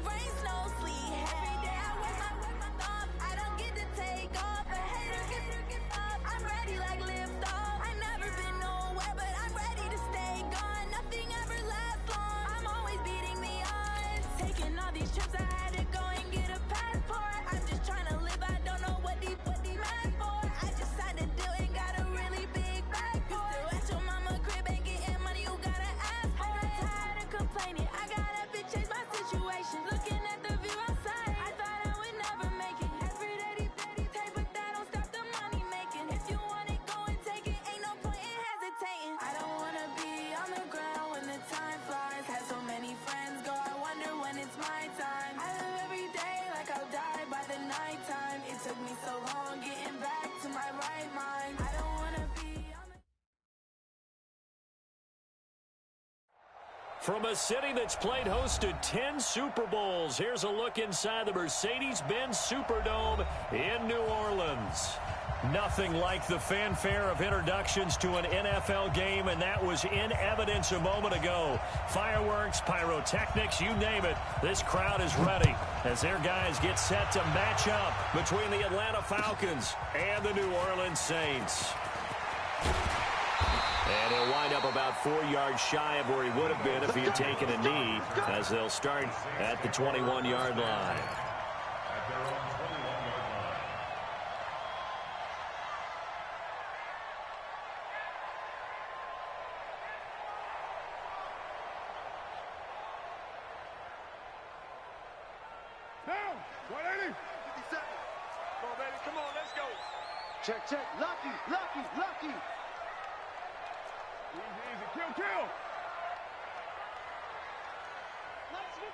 rain, snow, sleet. Every day I work my thoughts. I don't get to take off. A hater get up. I'm ready like lift off. I've never been nowhere, but I'm ready to stay gone. Nothing ever lasts long. I'm always beating the odds. Taking all these trips, I had to go and get a passport. I'm just trying to live. I don't know what these mad for. I just signed a deal and got a really big bag for it. Still at your mama crib and getting money, you gotta ask for it. I'm tired of complaining. I got up and changed my situation. Looking at the view outside, I thought I would never make it. Every day these take, but that don't stop the money making. If you want it, go and take it. Ain't no point in hesitating. I don't wanna be on the ground when the time flies. Had so many friends go, I wonder when it's my time. I live every day like I'll die by the nighttime. It took me so long getting back to my right mind. I don't wanna be on the... From a city that's played host to 10 Super Bowls, here's a look inside the Mercedes-Benz Superdome in New Orleans. Nothing like the fanfare of introductions to an NFL game, and that was in evidence a moment ago. Fireworks, pyrotechnics, you name it. This crowd is ready as their guys get set to match up between the Atlanta Falcons and the New Orleans Saints. And he'll wind up about 4 yards shy of where he would have been if he had taken a knee, as they'll start at the 21-yard line. Down! 180! 57. Come on, baby. Come on, let's go. Check, check. Lucky, lucky, lucky. Easy, easy. Kill.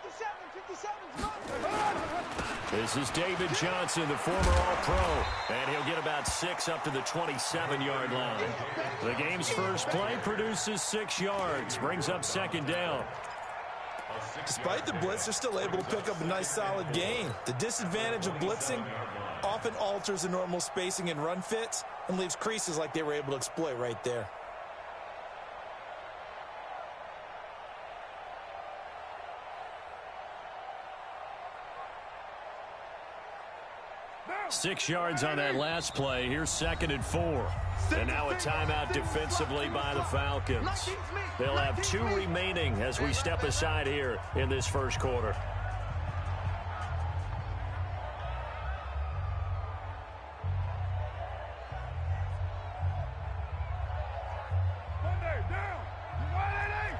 57, 57's This is David Johnson, the former All-Pro, and he'll get about 6 up to the 27-yard line. The game's first play produces 6 yards, brings up second down. Despite the blitz, they're still able to pick up a nice solid gain. The disadvantage of blitzing often alters the normal spacing and run fits and leaves creases like they were able to exploit right there. Down! 6 yards on that last play. Here's 2nd and 4. And now a timeout defensively by the Falcons. They'll have 2 remaining as we step aside here in this first quarter. Monday, down! 180!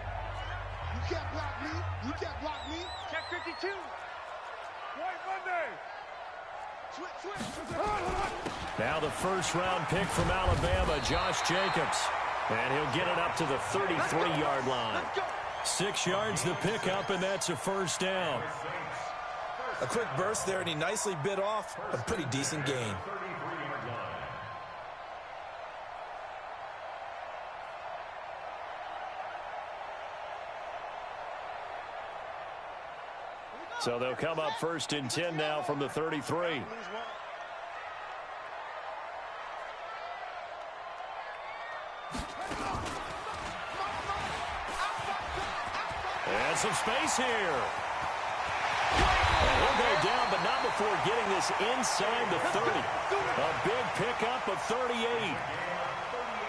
You can't block me. You can't block me. Check 52. White Monday! Switch. Now the first-round pick from Alabama, Josh Jacobs. And he'll get it up to the 33-yard line. 6 yards the pickup, and that's a first down. A quick burst there, and he nicely bit off a pretty decent gain. So they'll come up 1st and 10 now from the 33. And some space here. And he'll go down, but not before getting this inside the 30. A big pickup of 38.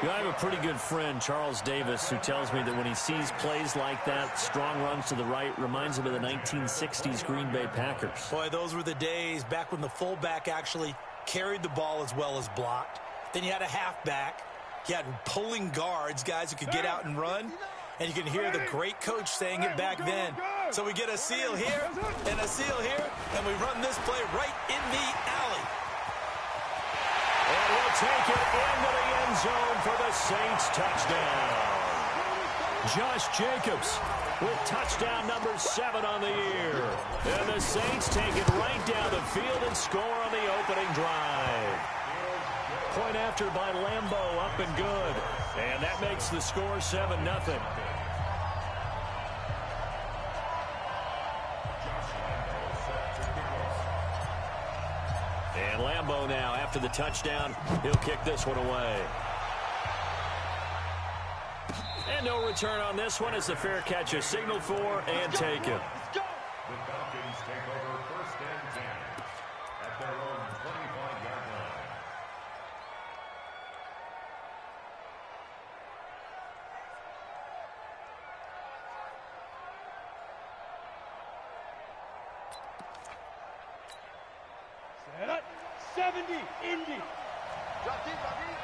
You know, I have a pretty good friend, Charles Davis, who tells me that when he sees plays like that, strong runs to the right, reminds him of the 1960s Green Bay Packers. Boy, those were the days back when the fullback actually carried the ball as well as blocked. Then you had a halfback. You had pulling guards, guys who could get out and run. And you can hear the great coach saying it back then. So we get a seal here and a seal here, and we run this play right in the alley. And he'll take it into the end zone for the Saints touchdown. Josh Jacobs with touchdown number 7 on the year. And the Saints take it right down the field and score on the opening drive. Point after by Lambeau, up and good. And that makes the score 7-0. And Lambeau now, after the touchdown, he'll kick this one away. And no return on this one as the fair catch is signaled for and taken. 70, Indy. Drop deep, drop deep.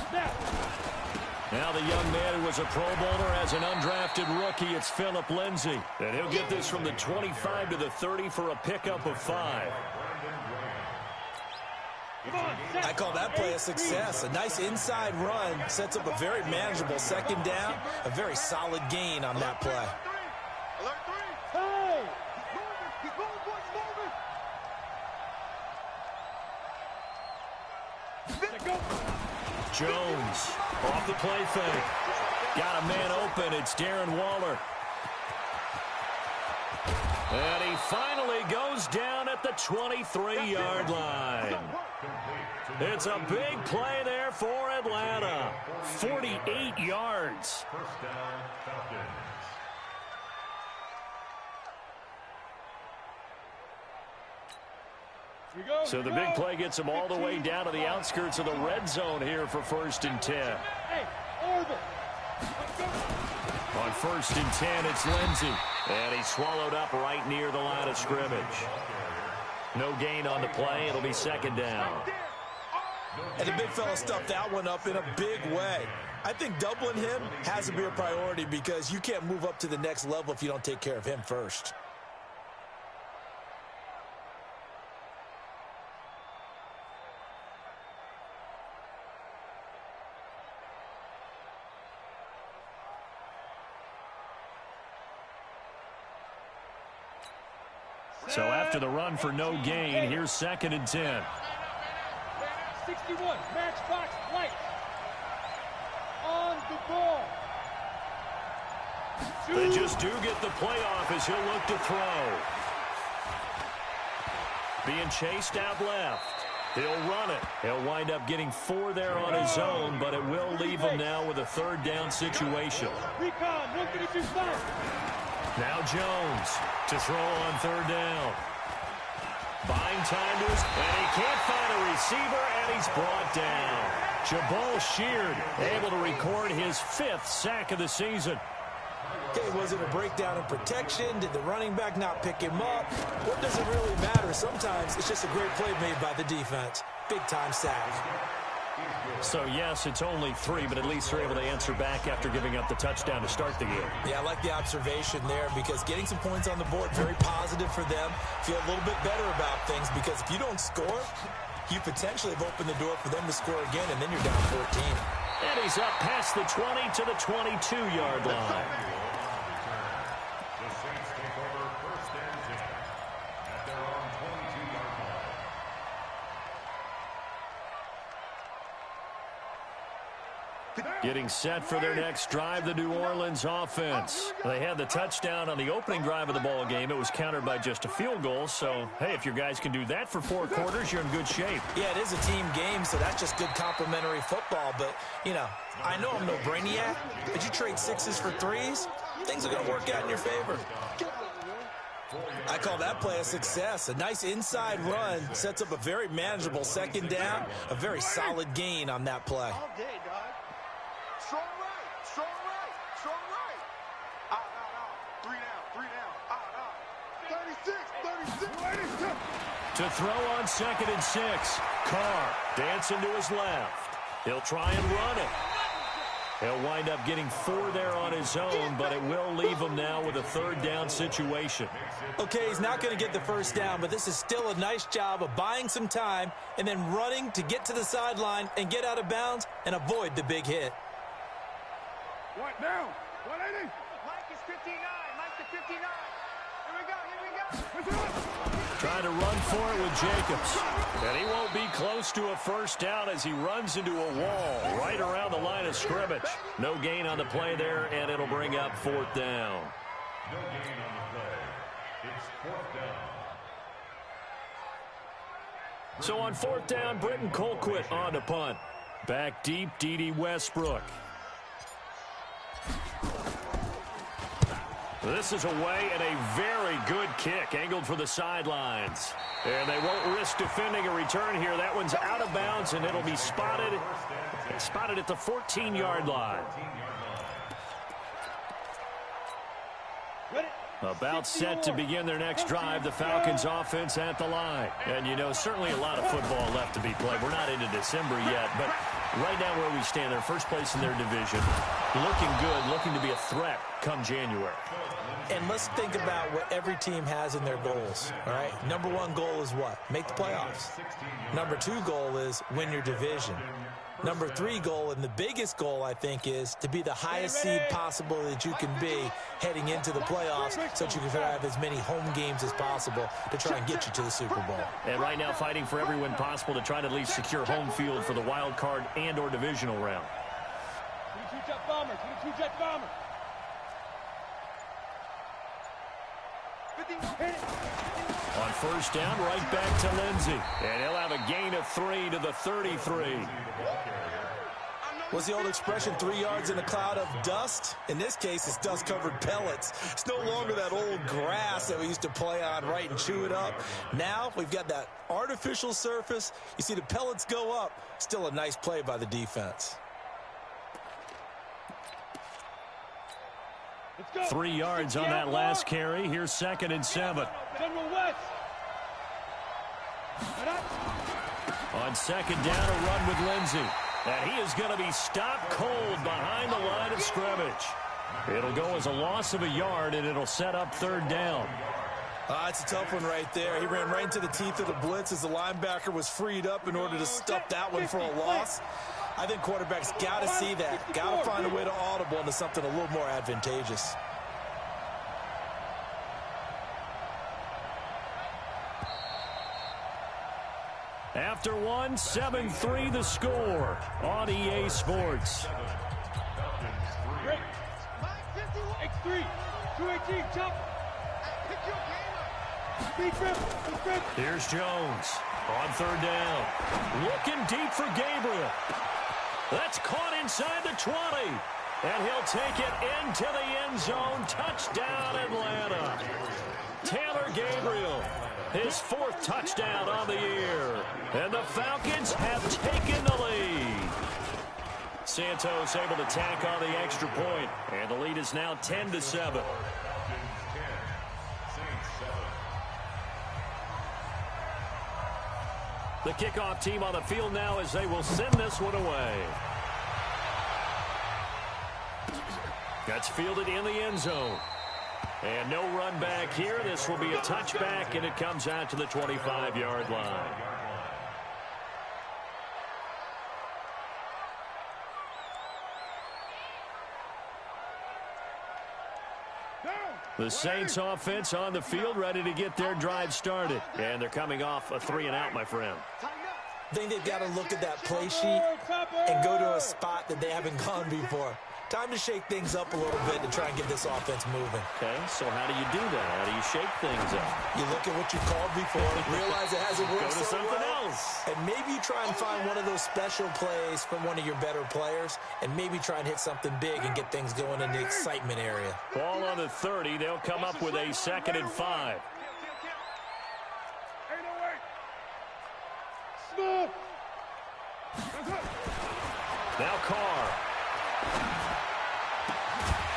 Snap. Now the young man who was a Pro Bowler as an undrafted rookie, it's Phillip Lindsay. And he'll get this from the 25 to the 30 for a pickup of 5. I call that play a success. A nice inside run sets up a very manageable second down. A very solid gain on that play. Alert 3. Hey! Keep moving, boys, moving. Let go. Jones off the play fake. Got a man open. It's Darren Waller. And he finally goes down at the 23-yard line. It's a big play there for Atlanta. 48 yards. So the big play gets him all the way down to the outskirts of the red zone here for 1st and 10. Hey, orbit. On 1st and 10, it's Lindsay. And he's swallowed up right near the line of scrimmage. No gain on the play. It'll be 2nd down. And the big fella stuffed that one up in a big way. I think doubling him has to be a priority because you can't move up to the next level if you don't take care of him first. So after the run for no gain, here's 2nd and 10. 61, matchbox light. On the ball. They just do get the playoff as he'll look to throw. Being chased out left. He'll run it. He'll wind up getting 4 there on his own, but it will leave him now with a 3rd down situation. Recon, 132-5. Now Jones to throw on 3rd down. Buying time to his, and he can't find a receiver, and he's brought down. Jabal Sheard able to record his 5th sack of the season. Okay, was it a breakdown in protection? Did the running back not pick him up? What does it really matter? Sometimes it's just a great play made by the defense. Big-time sack. So, yes, it's only 3, but at least they're able to answer back after giving up the touchdown to start the game. Yeah, I like the observation there because getting some points on the board, very positive for them. Feel a little bit better about things because if you don't score, you potentially have opened the door for them to score again, and then you're down 14. And he's up past the 20 to the 22-yard line. Getting set for their next drive, the New Orleans offense. They had the touchdown on the opening drive of the ball game. It was countered by just a field goal. So, hey, if your guys can do that for 4 quarters, you're in good shape. Yeah, it is a team game, so that's just good complimentary football. But, you know, I know I'm no brainiac, but you trade 6s for 3s, things are going to work out in your favor. I call that play a success. A nice inside run sets up a very manageable 2nd down, a very solid gain on that play. All day, dog. Strong right, strong right, strong right. Out, out, out. 3 down, out, out. 36, 36. To throw on 2nd and 6. Carr dancing to his left. He'll try and run it. He'll wind up getting 4 there on his own, but it will leave him now with a 3rd down situation. Okay, he's not going to get the 1st down, but this is still a nice job of buying some time and then running to get to the sideline and get out of bounds and avoid the big hit. What now? 180. Mike is 59. Mike is 59. Here we go. Trying to run for it with Jacobs. And he won't be close to a 1st down as he runs into a wall right around the line of scrimmage. No gain on the play there, and it'll bring up 4th down. No gain on the play. It's 4th down. So on 4th down, Britton Colquitt on to punt. Back deep, D.D. Westbrook. This is away and a very good kick angled for the sidelines. And they won't risk defending a return here. That one's out of bounds, and it'll be spotted at the 14-yard line. About set to begin their next drive, the Falcons offense at the line. And, you know, certainly a lot of football left to be played. We're not into December yet, but right now where we stand, they're first place in their division. Looking good, looking to be a threat come January. And let's think about what every team has in their goals, all right? Number one goal is what? Make the playoffs. Number two goal is win your division. Number three goal, and the biggest goal, I think, is to be the highest seed possible that you can be heading into the playoffs so that you can have as many home games as possible to try and get you to the Super Bowl. And right now fighting for every win possible to try to at least secure home field for the wild card and or divisional round. 22 Jet Bomber, 22 Jet Bomber. On first down, right back to Lindsey. And he'll have a gain of 3 to the 33. What's the old expression, 3 yards in a cloud of dust? In this case, it's dust-covered pellets. It's no longer that old grass that we used to play on, right, and chew it up. Now we've got that artificial surface. You see the pellets go up. Still a nice play by the defense. 3 yards on that last carry. Here's 2nd and 7. On second down, a run with Lindsey. And he is going to be stopped cold behind the line of scrimmage. It'll go as a loss of a yard, and it'll set up 3rd down. It's a tough one right there. He ran right into the teeth of the blitz as the linebacker was freed up in order to stuff that one for a loss. I think quarterbacks got to see that. Got to find a way to audible into something a little more advantageous. After one, 7-3 the score on EA Sports. X3, 218, jump. Here's Jones on 3rd down. Looking deep for Gabriel. That's caught inside the 20. And he'll take it into the end zone. Touchdown, Atlanta. Taylor Gabriel, his 4th touchdown on the year. And the Falcons have taken the lead. Santos able to tack on the extra point. And the lead is now 10-7. The kickoff team on the field now as they will send this one away. That's fielded in the end zone. And no run back here. This will be a touchback, and it comes out to the 25-yard line. The Saints offense on the field ready to get their drive started. And they're coming off a 3-and-out, my friend. I think they've got to look at that play sheet and go to a spot that they haven't gone before. Time to shake things up a little bit to try and get this offense moving. Okay, so how do you do that? How do you shake things up? You look at what you called before, realize it hasn't worked Go to so something well, else. and maybe you try and find one of those special plays from one of your better players, and maybe try and hit something big and get things going in the excitement area. Ball on the 30. They'll come up with a 2nd and 5. Now Carr.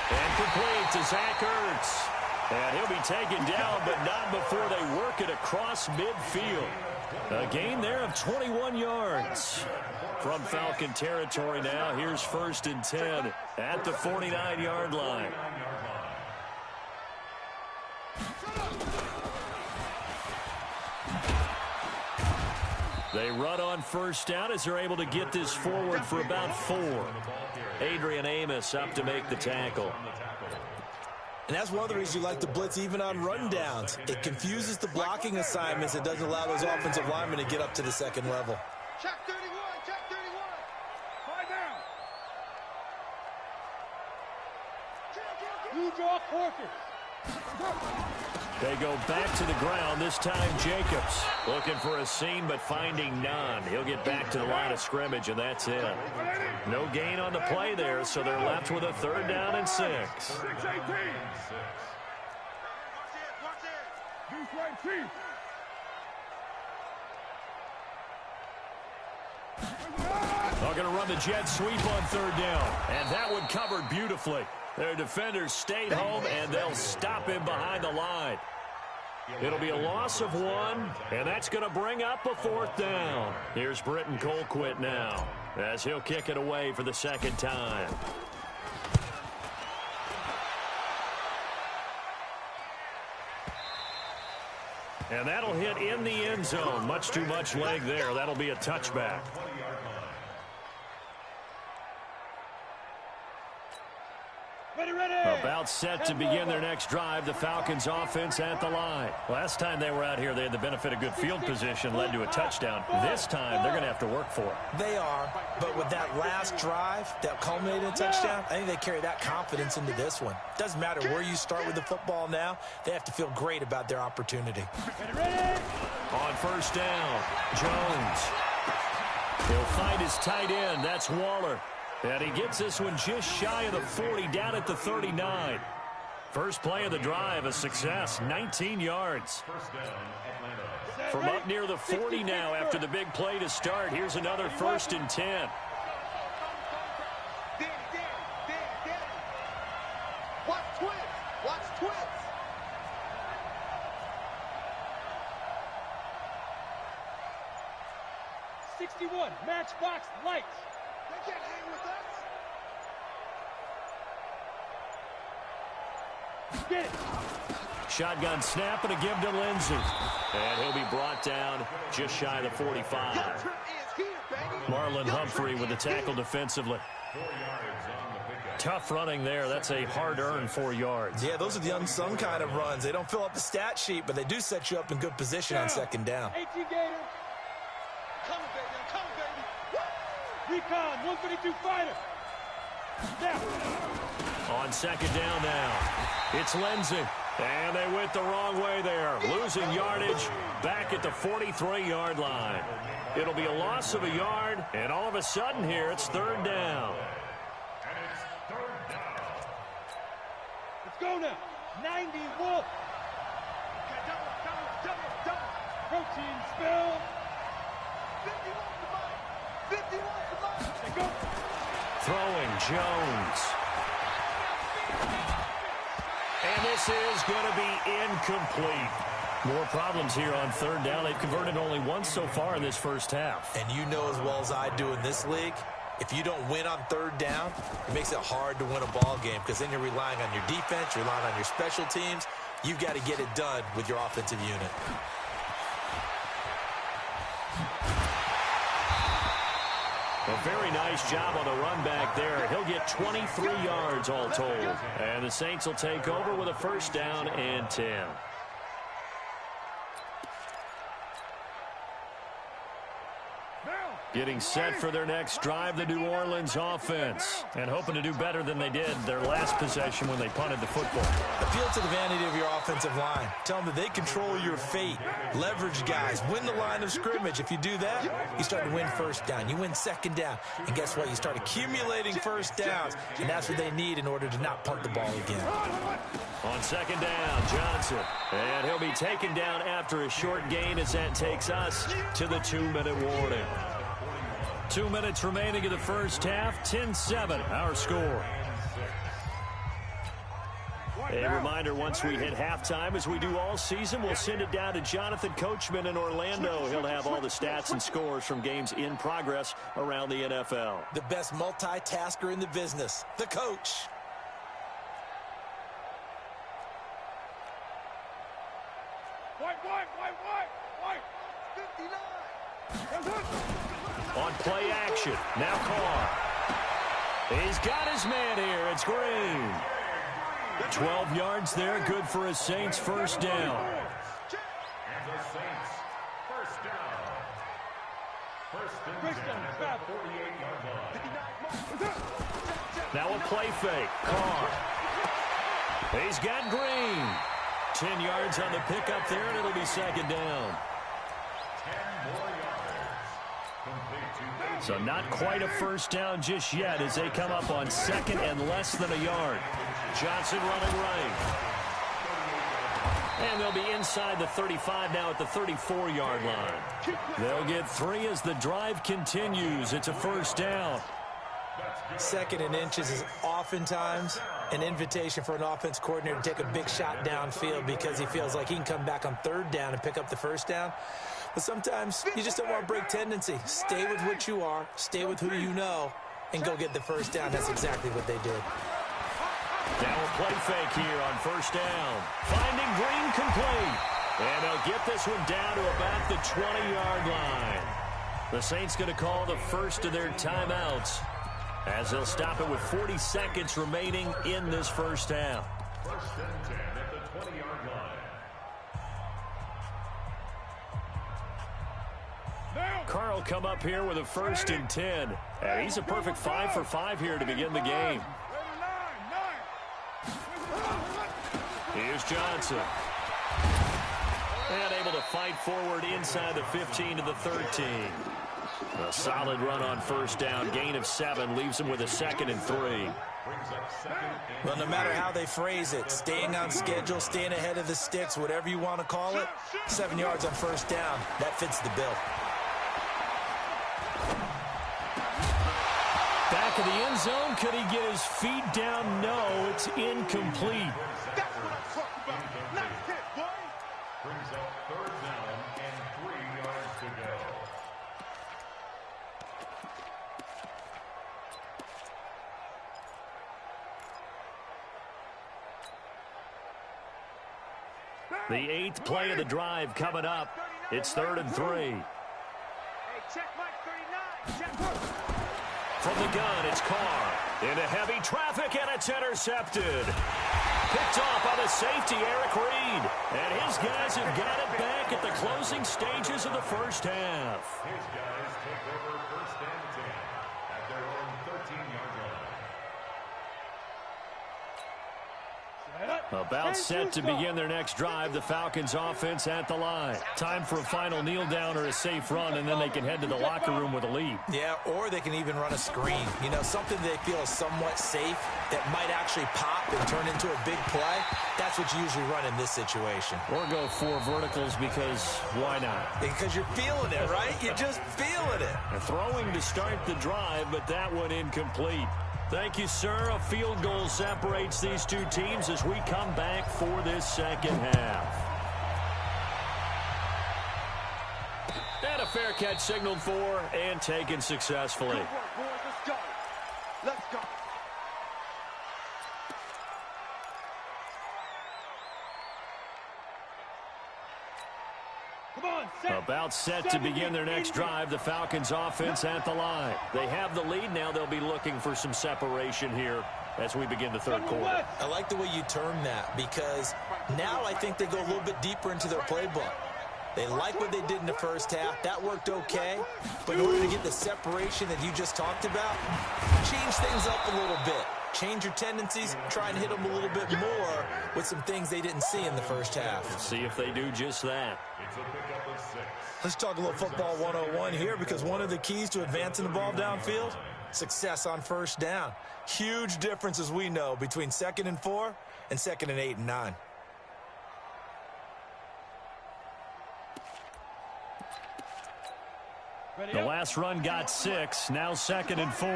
And complete to Zach Ertz. And he'll be taken down, but not before they work it across midfield. A gain there of 21 yards. From Falcon territory now, here's 1st and 10 at the 49-yard line. They run on first down as they're able to get this forward for about 4. Adrian Amos up to make the tackle. And that's one of the reasons you like to blitz even on rundowns. It confuses the blocking assignments. It doesn't allow those offensive linemen to get up to the second level. Check 31, check 31. Find down. You draw Corker. They go back to the ground, this time Jacobs. Looking for a seam, but finding none. He'll get back to the line of scrimmage, and that's it. No gain on the play there, so they're left with a 3rd down and 6. 6-18. Deuce right team. They're going to run the jet sweep on 3rd down, and that one covered beautifully. Their defenders stayed home, and they'll stop him behind the line. It'll be a loss of 1, and that's going to bring up a 4th down. Here's Britton Colquitt now, as he'll kick it away for the 2nd time. And that'll hit in the end zone. Much too much leg there. That'll be a touchback. About set to begin their next drive. The Falcons offense at the line. Last time they were out here, they had the benefit of good field position, led to a touchdown. This time, they're going to have to work for it. They are, but with that last drive that culminated in a touchdown, I think they carry that confidence into this one. Doesn't matter where you start with the football now. They have to feel great about their opportunity. On 1st down, Jones. He'll find his tight end. That's Waller. And he gets this one just shy of the 40, down at the 39. First play of the drive, a success, 19 yards. From up near the 40 now after the big play to start. Here's another 1st and 10. Watch twins. Watch twins. Matchbox lights. They can't hang with us. Get it. Shotgun snap and a give to Lindsey. And he'll be brought down just shy of the 45. Marlon Humphrey with the tackle defensively. Tough running there. That's a hard-earned 4 yards. Yeah, those are the unsung kind of runs. They don't fill up the stat sheet, but they do set you up in good position on 2nd down. 18 Gator. Coming, baby. I'm coming, baby. Woo! Recon, 152 fighter. Now. On 2nd down now, it's Lindsey. And they went the wrong way there. Losing yardage back at the 43-yard line. It'll be a loss of a yard, and all of a sudden here, it's 3rd down. Let's go now. 90 Wolf. Protein spill. 51 to mine. They go. Throwing Jones. And this is going to be incomplete. More problems here on 3rd down. They've converted only once so far in this first half. And you know as well as I do in this league, if you don't win on 3rd down, it makes it hard to win a ball game because then you're relying on your defense, you're relying on your special teams. You've got to get it done with your offensive unit. A very nice job on the run back there. He'll get 23 yards all told. And the Saints will take over with a 1st down and 10. Getting set for their next drive, the New Orleans offense. And hoping to do better than they did their last possession when they punted the football. Appeal to the vanity of your offensive line. Tell them that they control your fate. Leverage guys. Win the line of scrimmage. If you do that, you start to win 1st down. You win 2nd down. And guess what? You start accumulating 1st downs. And that's what they need in order to not punt the ball again. On 2nd down, Johnson. And he'll be taken down after a short gain as that takes us to the 2-minute warning. 2 minutes remaining in the first half. 10-7, our score. A reminder, once we hit halftime, as we do all season, we'll send it down to Jonathan Coachman in Orlando. He'll have all the stats and scores from games in progress around the NFL. The best multitasker in the business, the coach. White. 59. On play action, now Carr. He's got his man here. It's Green. 12 yards there, good for a Saints 1st down. And the Saints, 1st down. 1st and 10 at the 48-yard line. Now a play fake. Carr. He's got Green. 10 yards on the pickup there, and it'll be 2nd down. 10 more yards. So not quite a 1st down just yet as they come up on 2nd and less than a yard. Johnson running right. And they'll be inside the 35 now at the 34-yard line. They'll get 3 as the drive continues. It's a 1st down. Second and inches is oftentimes an invitation for an offense coordinator to take a big shot downfield because he feels like he can come back on third down and pick up the first down. But sometimes you just don't want to break tendency. Stay with what you are, stay with who you know, and go get the first down. That's exactly what they did. Now a play fake here on first down. Finding Green complete. And they'll get this one down to about the 20-yard line. The Saints going to call the first of their timeouts as they'll stop it with 40 seconds remaining in this first half. First and 10 at the 20-yard line. Carl come up here with a first and 10. And he's a perfect 5 for 5 here to begin the game. Here's Johnson. And able to fight forward inside the 15 to the 13. A solid run on first down. Gain of 7 leaves him with a 2nd and 3. Well, no matter how they phrase it, staying on schedule, staying ahead of the sticks, whatever you want to call it, 7 yards on first down, that fits the bill. Back of the end zone. Could he get his feet down? No, it's incomplete. That's what I'm talking about. Nice hit, boy. Brings up third down and 3 yards to go. The 8th play of the drive coming up. It's 3rd and 3. Hey, check Mike 39. Check. From the gun, it's Carr. Into heavy traffic, and it's intercepted. Picked off by the safety, Eric Reed. And his guys have got it back at the closing stages of the first half. His guys take over first and 10 at their own 13-yard line. About set to begin their next drive. The Falcons offense at the line. Time for a final kneel down or a safe run, and then they can head to the locker room with a lead. Yeah, or they can even run a screen. You know, something they feel is somewhat safe that might actually pop and turn into a big play. That's what you usually run in this situation. Or go 4 verticals because why not? Because you're feeling it, right? You're just feeling it. A throwing to start the drive, but that one incomplete. Thank you, sir. A field goal separates these two teams as we come back for this second half. And a fair catch signaled for and taken successfully. Good work, boys. Let's go. Let's go. Come on, set. About set to begin their next drive. The Falcons offense at the line. They have the lead. Now they'll be looking for some separation here as we begin the third quarter. I like the way you term that because now I think they go a little bit deeper into their playbook. They like what they did in the first half. That worked okay. But in order to get the separation that you just talked about, change things up a little bit. Change your tendencies, try and hit them a little bit more with some things they didn't see in the first half. See if they do just that. It's a pickup of 6. Let's talk a little football 101 here because one of the keys to advancing the ball downfield, success on first down. Huge difference, as we know, between 2nd and 4 and 2nd and 8 and 9. The last run got 6. Now 2nd and 4.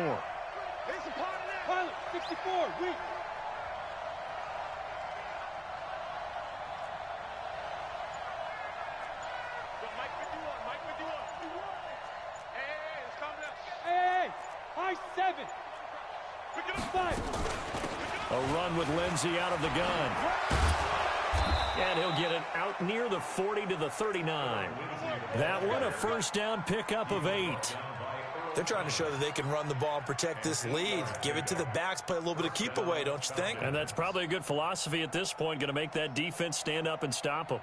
Here's the pilot, 64, weak. Mike 51, Mike 51. Hey, it's coming up. Hey, high 7. Pick it up 5. A run with Lindsey out of the gun. And he'll get it out near the 40 to the 39. That one, a first down pickup of 8. They're trying to show that they can run the ball and protect this lead. Give it to the backs, play a little bit of keep away, don't you think? And that's probably a good philosophy at this point, going to make that defense stand up and stop them.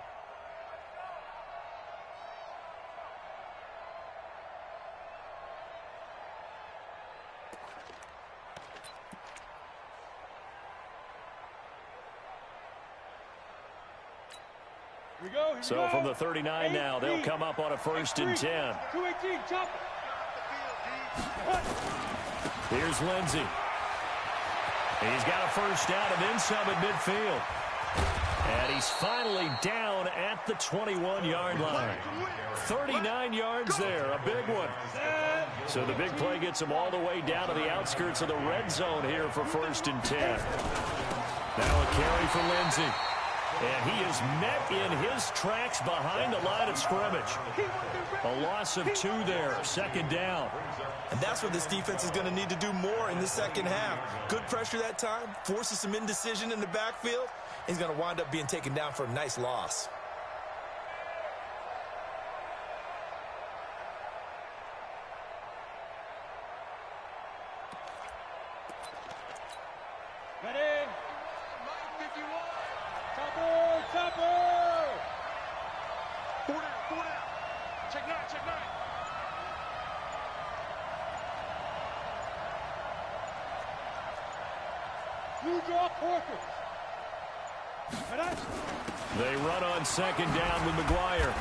So from the 39 now, they'll come up on a 1st and 10. 218, chop. Here's Lindsey. He's got a first down and then some at midfield. And he's finally down at the 21-yard line. 39 yards there, a big one. So the big play gets him all the way down to the outskirts of the red zone here for 1st and 10. Now a carry for Lindsey. And he is met in his tracks behind the line of scrimmage. A loss of 2 there, 2nd down. And that's what this defense is going to need to do more in the second half. Good pressure that time, forces some indecision in the backfield. He's going to wind up being taken down for a nice loss. Ready? Chopper! Chopper! 4 down, 4 down. Check 9, check 9. You draw quarters. They run on 2nd down with McGuire.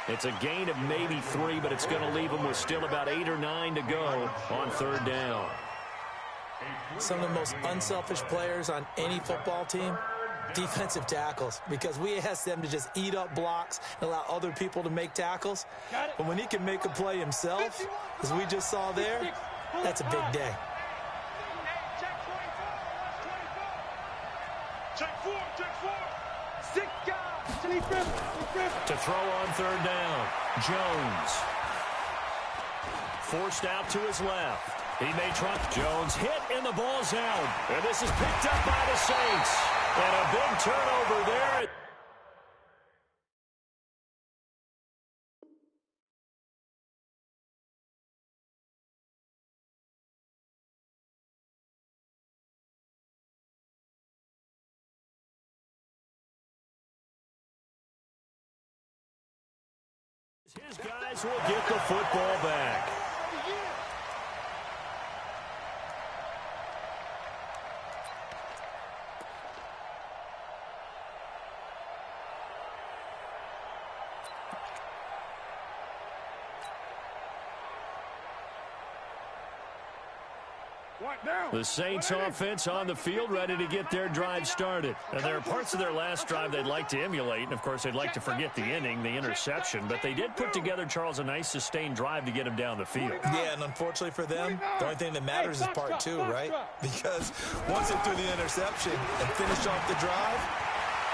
It's a gain of maybe 3, but it's going to leave them with still about 8 or 9 to go on 3rd down. Some of the most unselfish players on any football team, defensive tackles, because we ask them to just eat up blocks and allow other people to make tackles. But when he can make a play himself, as we just saw there, that's a big day. Check 4, check 4. 6 guys. To throw on 3rd down, Jones. Forced out to his left. He may try. Jones hit and the ball's out. And this is picked up by the Saints. And a big turnover there. His guys will get the football back. The Saints offense on the field, ready to get their drive started. And there are parts of their last drive they'd like to emulate. And, of course, they'd like to forget the inning, the interception. But they did put together, Charles, a nice sustained drive to get him down the field. Yeah, and unfortunately for them, the only thing that matters is part 2, right? Because once they threw the interception and finished off the drive,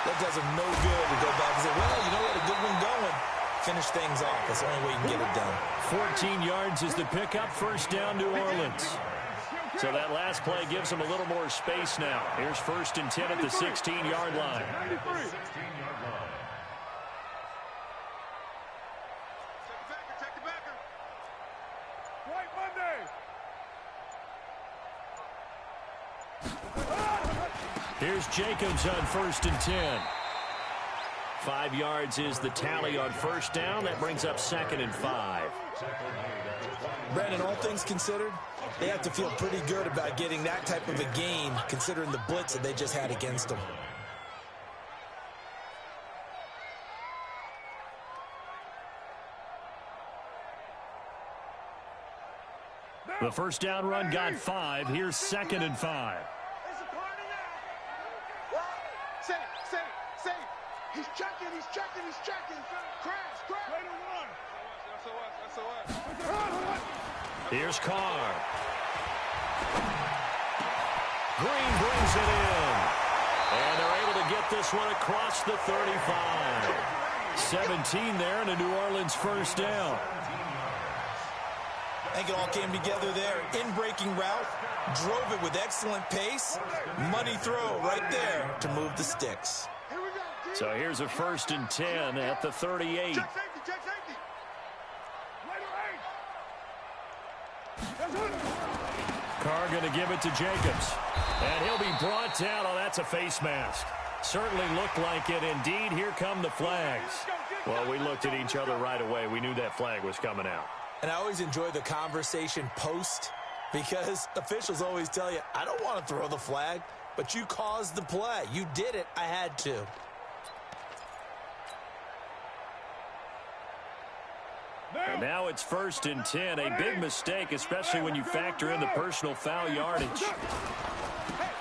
that does them no good to go back and say, well, you know, we had a good one going. Finish things off. That's the only way you can get it done. 14 yards is the pickup. 1st down, New Orleans. So that last play gives them a little more space now. Here's 1st and 10 at the 16-yard line. Check the backer. White Monday. Here's Jacobs on 1st and 10. 5 yards is the tally on 1st down. That brings up 2nd and 5. Brandon, all things considered, they have to feel pretty good about getting that type of a gain, considering the blitz that they just had against them. The 1st down run got 5. Here's 2nd and 5. It's a party now. Say it. He's checking. Crash. Way to run. SOS. Here's Carr. Green brings it in. And they're able to get this one across the 35. 17 there and a New Orleans 1st down. I think it all came together there. In-breaking route, drove it with excellent pace. Money throw right there to move the sticks. So here's a 1st and 10 at the 38. Check safety. Carr going to give it to Jacobs. And he'll be brought down. Oh, that's a face mask. Certainly looked like it. Indeed, here come the flags. Well, we looked at each other right away. We knew that flag was coming out. And I always enjoy the conversation post, because officials always tell you, I don't want to throw the flag, but you caused the play. You did it. I had to. And now it's 1st and 10. A big mistake, especially when you factor in the personal foul yardage.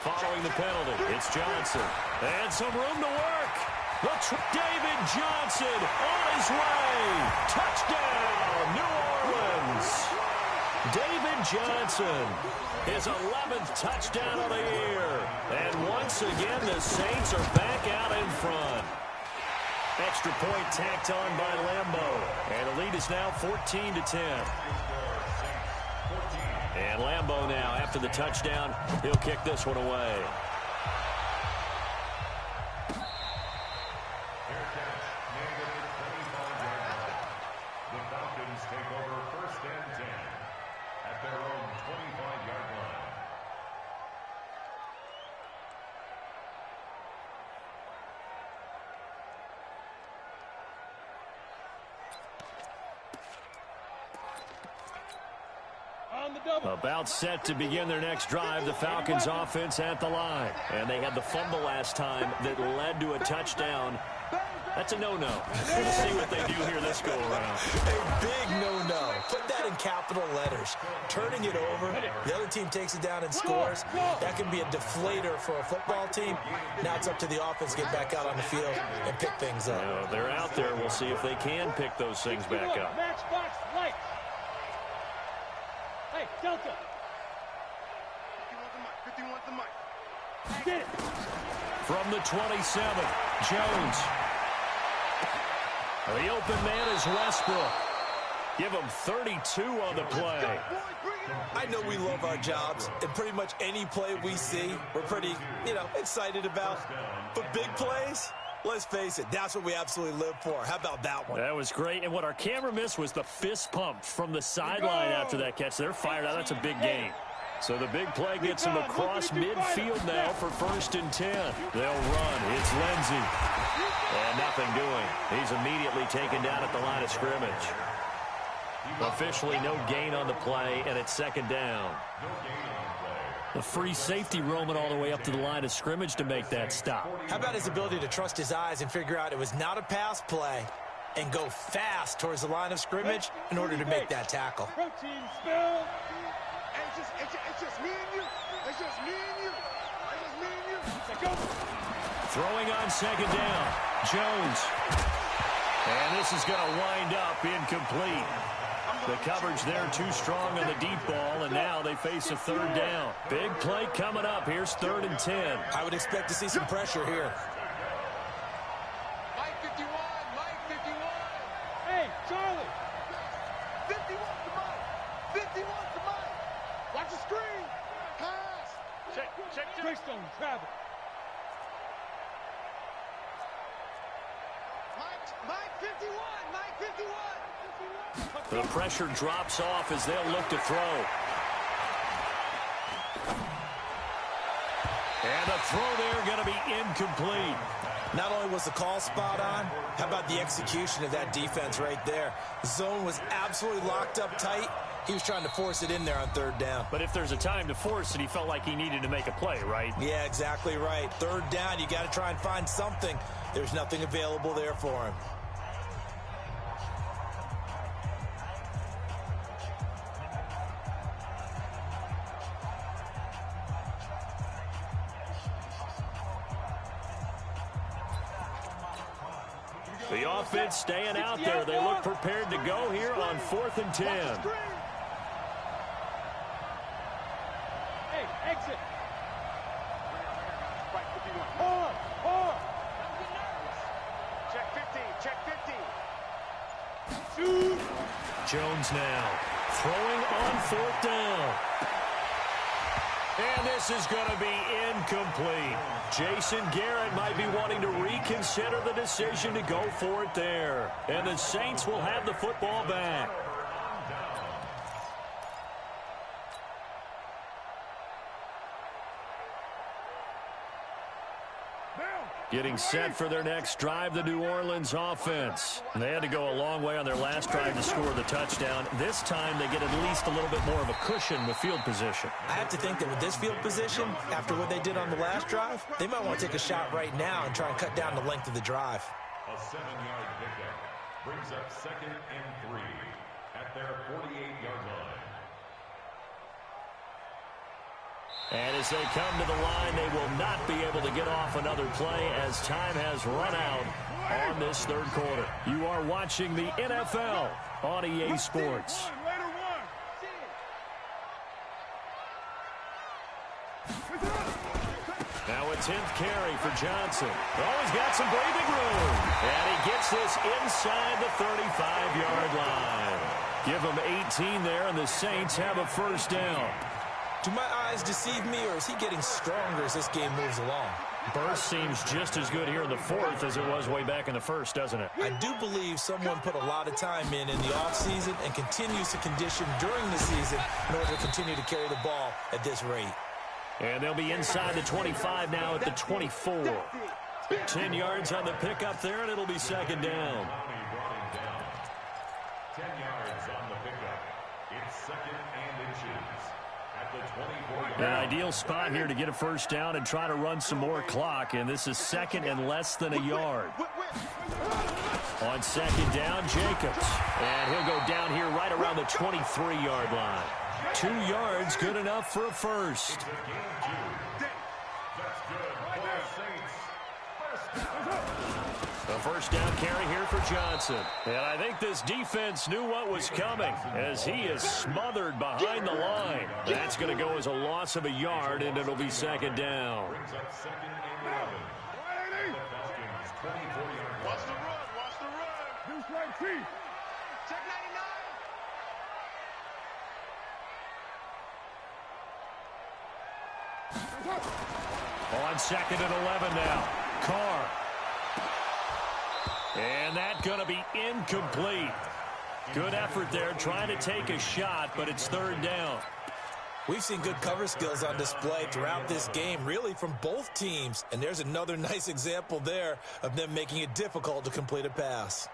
Following the penalty, it's Johnson. And some room to work. David Johnson on his way. Touchdown, New Orleans. David Johnson, his 11th touchdown of the year. And once again, the Saints are back out in front. Extra point tacked on by Lambeau. And the lead is now 14-10. And Lambeau now, after the touchdown, he'll kick this one away. The Falcons take over 1st and 10 at their own 25-yard line. About set to begin their next drive, the Falcons offense at the line. And they had the fumble last time that led to a touchdown. That's a no-no. We'll see what they do here this go-around. A big no-no. Put that in capital letters. Turning it over, the other team takes it down and scores. That can be a deflator for a football team. Now it's up to the offense to get back out on the field and pick things up. You know, they're out there. We'll see if they can pick those things back up. Matchbox lights. Hey, Delta. 51 the mic. Get it. From the 27, Jones. The open man is Westbrook. Give him 32 on the play. I know we love our jobs, and pretty much any play we see, we're pretty, excited about. But big plays, let's face it, that's what we absolutely live for. How about that one? That was great. And what our camera missed was the fist pump from the sideline after that catch. They're fired out. That's a big game. So the big play gets him across midfield now for 1st and 10. They'll run. It's Lindsey. And nothing doing. He's immediately taken down at the line of scrimmage. Officially no gain on the play, and it's 2nd down. The free safety roaming all the way up to the line of scrimmage to make that stop. How about his ability to trust his eyes and figure out it was not a pass play and go fast towards the line of scrimmage in order to make that tackle? Protein spill. It's just me and you. It's just me and you. It's just me and you. Let's go. Throwing on 2nd down, Jones. And this is going to wind up incomplete. The coverage there too strong on the deep ball, and now they face a 3rd down. Big play coming up. Here's 3rd and 10. I would expect to see some pressure here. Mike 51. Mike 51. Hey, Charlie. 51 to Mike. 51 to Mike. Watch the screen. Pass. Check. Greystone, travel. Mike 51. Mike 51. The pressure drops off as they'll look to throw. And the throw there going to be incomplete. Not only was the call spot on, how about the execution of that defense right there? The zone was absolutely locked up tight. He was trying to force it in there on 3rd down. But if there's a time to force it, he felt like he needed to make a play, right? Yeah, exactly right. 3rd down, you got to try and find something. There's nothing available there for him. The offense staying out there. They look prepared to go here on 4th and 10. Hey, exit. Mike 51. Hard. Check 15. Check 15. Shoot. Jones now throwing on 4th down. And this is going to be incomplete. Jason Garrett might be wanting to reconsider the decision to go for it there. And the Saints will have the football back. Getting set for their next drive, the New Orleans offense. And they had to go a long way on their last drive to score the touchdown. This time they get at least a little bit more of a cushion with field position. I have to think that with this field position, after what they did on the last drive, they might want to take a shot right now and try and cut down the length of the drive. A 7-yard pickup brings up 2nd and 3 at their 48-yard line. And as they come to the line, they will not be able to get off another play as time has run out on this third quarter. You are watching the NFL on EA Sports. Now a 10th carry for Johnson. Oh, he's got some breathing room. And he gets this inside the 35-yard line. Give him 18 there, and the Saints have a first down. Do my eyes deceive me, or is he getting stronger as this game moves along? Burst seems just as good here in the fourth as it was way back in the first, doesn't it? I do believe someone put a lot of time in the offseason and continues to condition during the season in order to continue to carry the ball at this rate. And they'll be inside the 25 now at the 24. 10 yards on the pickup there, and it'll be second down. 10 yards on the pickup. It's second and inches at the 24-yard line. An ideal spot here to get a first down and try to run some more clock, and this is second and less than a yard. On second down, Jacobs. And he'll go down here right around the 23-yard line. 2 yards, good enough for a first. A first down carry here for Johnson. And I think this defense knew what was coming as he is smothered behind the line. That's going to go as a loss of a yard, and it'll be second down. Watch the run. Watch the run. Deuce right, Chief. Check 99. On second and 11 now. Carr. And that's going to be incomplete. Good effort there trying to take a shot, but it's third down. We've seen good cover skills on display throughout this game, really from both teams. And there's another nice example there of them making it difficult to complete a pass.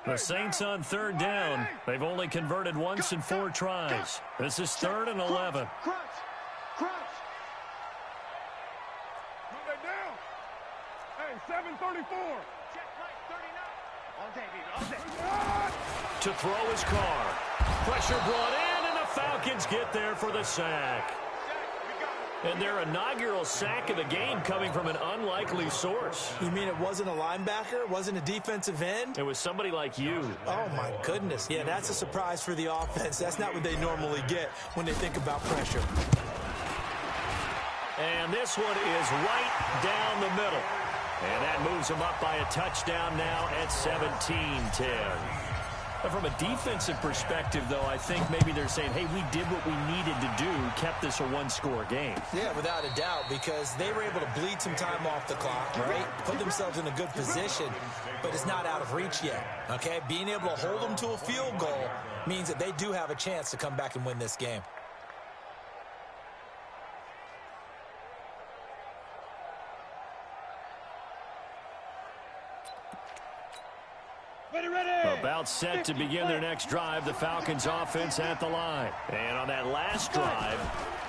The Saints on third down. They've only converted once in 4 tries. This is third and 11. Crunch. Move that down. Hey, 734. Check right, 39. All day, baby, all day. To throw his Carr. Pressure brought in, and the Falcons get there for the sack. And their inaugural sack of the game coming from an unlikely source. You mean it wasn't a linebacker? It wasn't a defensive end? It was somebody like you. Oh, my goodness. Yeah, that's a surprise for the offense. That's not what they normally get when they think about pressure. And this one is right down the middle. And that moves them up by a touchdown now at 17-10. From a defensive perspective, though, I think maybe they're saying, hey, we did what we needed to do, kept this a one-score game. Yeah, without a doubt, because they were able to bleed some time off the clock, right? Put themselves in a good position, but it's not out of reach yet, okay? Being able to hold them to a field goal means that they do have a chance to come back and win this game. About set to begin their next drive, the Falcons offense at the line. And on that last drive,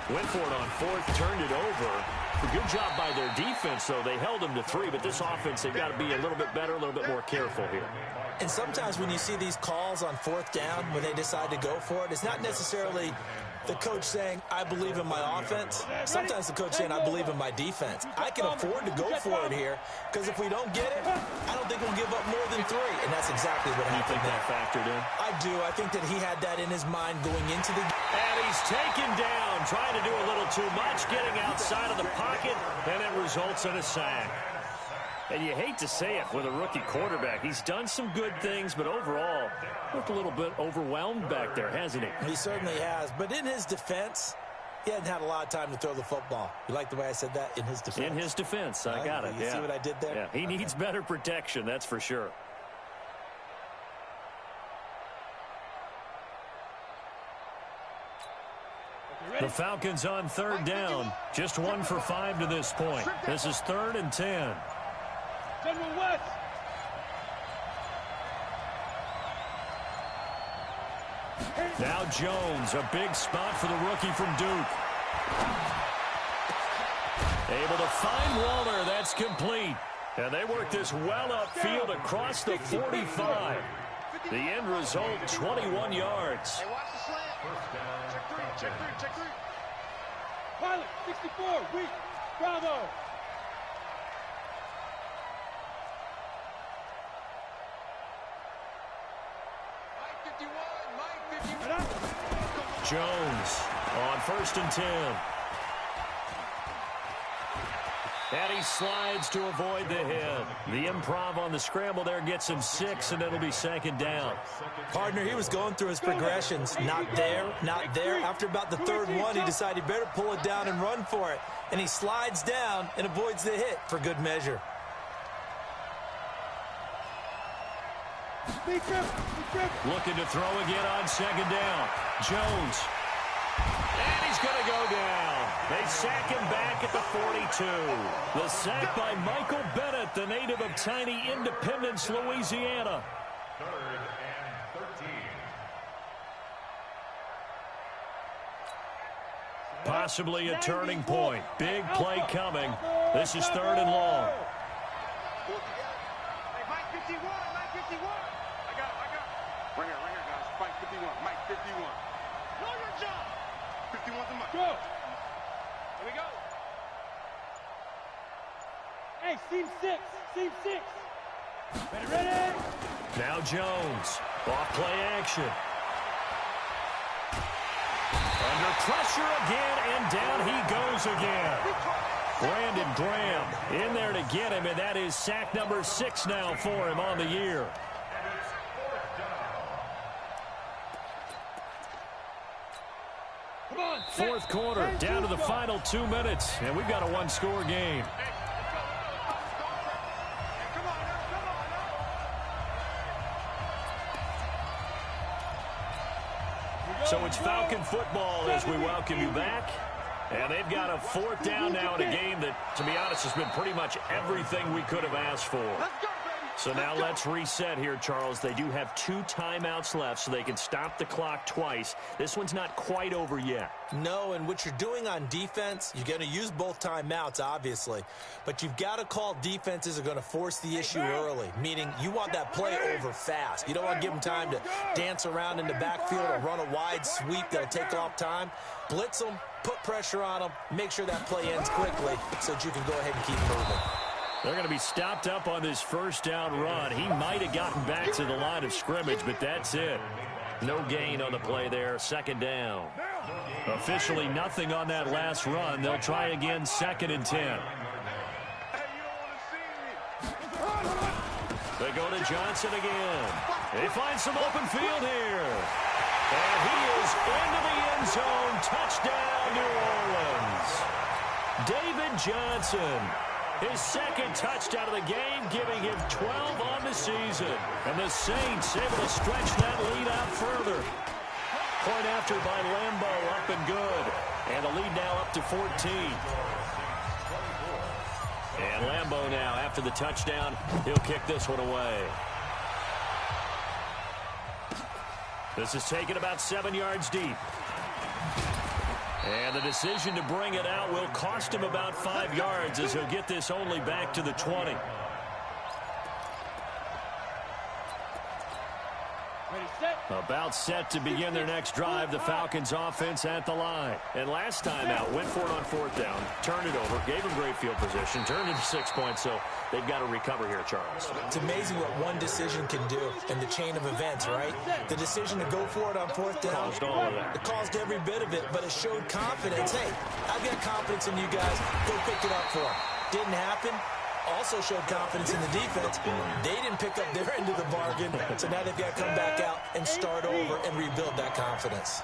went for it on fourth, turned it over. A good job by their defense, though. They held them to 3, but this offense, they've got to be a little bit better, a little bit more careful here. And sometimes when you see these calls on fourth down, when they decide to go for it, it's not necessarily the coach saying, I believe in my offense. Sometimes the coach saying, I believe in my defense. I can afford to go for it here, because if we don't get it, I don't think we'll give up more than 3. And that's exactly what happened. You think that factored in? I do. I think that he had that in his mind going into the game. And he's taken down, trying to do a little too much, getting outside of the pocket, and it results in a sack. And you hate to say it with a rookie quarterback. He's done some good things, but overall, looked a little bit overwhelmed back there, hasn't he? He certainly has. But in his defense, he hadn't had a lot of time to throw the football. You like the way I said that? In his defense. In his defense. I got it. You see what I did there? Yeah, he needs better protection, that's for sure. The Falcons on third down. Just 1 for 5 to this point. This is third and 10. General West. Now Jones, a big spot for the rookie from Duke. Able to find Waller. That's complete. And they work this well upfield across the 45. The end result, 21 yards. Hey, watch the slant. Check 3. Pilot, 64, weak. Bravo. Jones on 1st and 10. And he slides to avoid the hit. The improv on the scramble there gets him 6, and it'll be 2nd down. Partner, he was going through his progressions. Not there, not there. After about the 3rd one, he decided he better pull it down and run for it. And he slides down and avoids the hit for good measure. Looking to throw again on 2nd down. Jones. And he's going to go down. They sack him back at the 42. The sack by Michael Bennett, the native of tiny Independence, Louisiana. 3rd and 13. Possibly a turning point. Big play coming. This is 3rd and long. Hey, Mike 51, Mike 51. I got it. Right here, guys. Mike 51, Mike 51. Know your job. 51's a Mike. Go. Here we go. Hey, seam 6. Seam 6. Ready. Now Jones. Off play action. Under pressure again, and down he goes again. Brandon Graham in there to get him, and that is sack number 6 now for him on the year. Come on. 4th quarter, down to the final 2 minutes, and we've got a 1-score game. So it's Falcon football as we welcome you back. And they've got a 4th down now in a game that, to be honest, has been pretty much everything we could have asked for. So now let's reset here, Charles. They do have 2 timeouts left, so they can stop the clock twice. This one's not quite over yet. No, and what you're doing on defense, you're going to use both timeouts, obviously. But you've got to call defenses are going to force the issue early, meaning you want that play over fast. You don't want to give them time to dance around in the backfield or run a wide sweep that'll take off time. Blitz them, put pressure on them, make sure that play ends quickly so that you can go ahead and keep moving. They're going to be stopped up on this 1st down run. He might have gotten back to the line of scrimmage, but that's it. No gain on the play there, 2nd down. Officially nothing on that last run. They'll try again, 2nd and 10. They go to Johnson again. They find some open field here. And he is into the end zone. Touchdown, New Orleans. David Johnson. His 2nd touchdown of the game, giving him 12 on the season. And the Saints able to stretch that lead out further. Point after by Lambeau, up and good. And the lead now up to 14. And Lambeau now, after the touchdown, he'll kick this one away. This is taken about 7 yards deep. And the decision to bring it out will cost him about 5 yards as he'll get this only back to the 20. About set to begin their next drive. The Falcons offense at the line. And last time out, went for it on 4th down, turned it over, gave them great field position, turned into 6 points, so they've got to recover here, Charles. It's amazing what one decision can do in the chain of events, right? The decision to go for it on 4th down. Caused all of that. It caused every bit of it, but it showed confidence. Hey, I've got confidence in you guys. Go pick it up for them. Didn't happen. Also showed confidence in the defense. They didn't pick up their end of the bargain, so now they've got to come back out and start over and rebuild that confidence.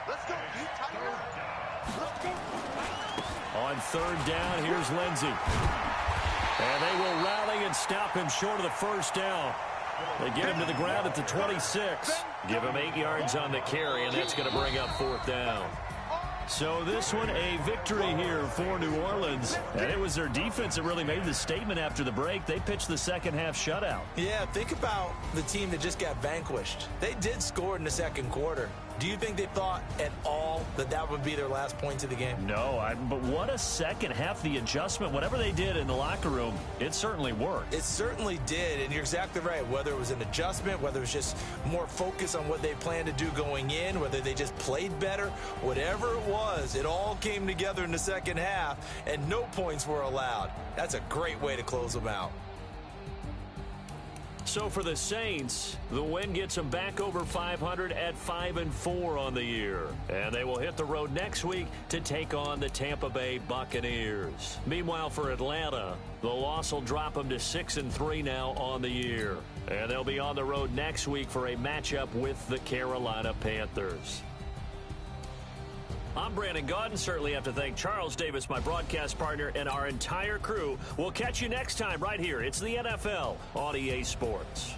On 3rd down, here's Lindsey. And they will rally and stop him short of the 1st down. They get him to the ground at the 26. Give him 8 yards on the carry, and that's going to bring up 4th down. So this one, a victory here for New Orleans. And it was their defense that really made the statement after the break. They pitched the 2nd half shutout. Yeah, think about the team that just got vanquished. They did score in the 2nd quarter. Do you think they thought at all that that would be their last points of the game? No, but what a second half. The adjustment, whatever they did in the locker room, it certainly worked. It certainly did, and you're exactly right. Whether it was an adjustment, whether it was just more focus on what they planned to do going in, whether they just played better, whatever it was, it all came together in the second half, and no points were allowed. That's a great way to close them out. So for the Saints, the win gets them back over 500 at 5-4 on the year. And they will hit the road next week to take on the Tampa Bay Buccaneers. Meanwhile, for Atlanta, the loss will drop them to 6-3 now on the year. And they'll be on the road next week for a matchup with the Carolina Panthers. I'm Brandon Gaudin. Certainly have to thank Charles Davis, my broadcast partner, and our entire crew. We'll catch you next time right here. It's the NFL on EA Sports.